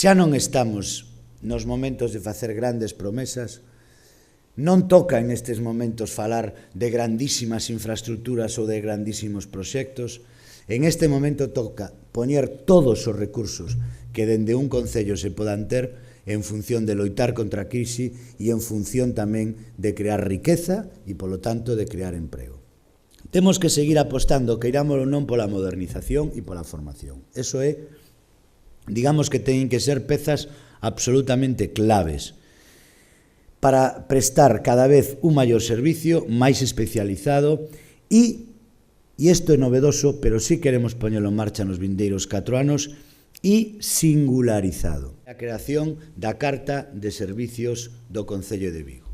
Xa non estamos nos momentos de facer grandes promesas, non toca en estes momentos falar de grandísimas infraestructuras ou de grandísimos proxectos. En este momento toca poñer todos os recursos que dende un concello se podan ter en función de loitar contra a crise e en función tamén de crear riqueza e, polo tanto, de crear emprego. Temos que seguir apostando, queiramos ou non, pola modernización e pola formación. Eso é, digamos que teñen que ser pezas absolutamente claves para prestar cada vez un maior servicio, máis especializado e isto é novedoso, pero sí queremos poñelo en marcha nos vindeiros 4 anos, e singularizado. A creación da Carta de Servicios do Concello de Vigo.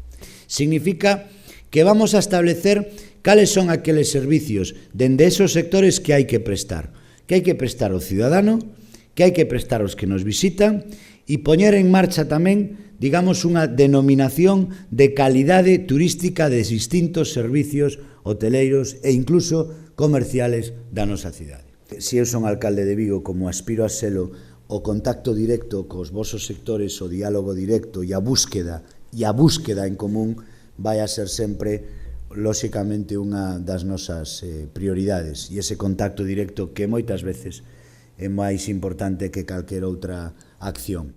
Significa que vamos a establecer cales son aqueles servicios dende esos sectores que hai que prestar ao cidadano, que hai que prestar aos que nos visitan e poñer en marcha tamén, digamos, unha denominación de calidade turística de distintos servicios hoteleiros e incluso comerciales da nosa cidade. Se eu son alcalde de Vigo, como aspiro a selo, o contacto directo cos vosos sectores, o diálogo directo e a búsqueda en común vai a ser sempre, lóxicamente, unha das nosas prioridades, e ese contacto directo que moitas veces é máis importante que calquera outra acción.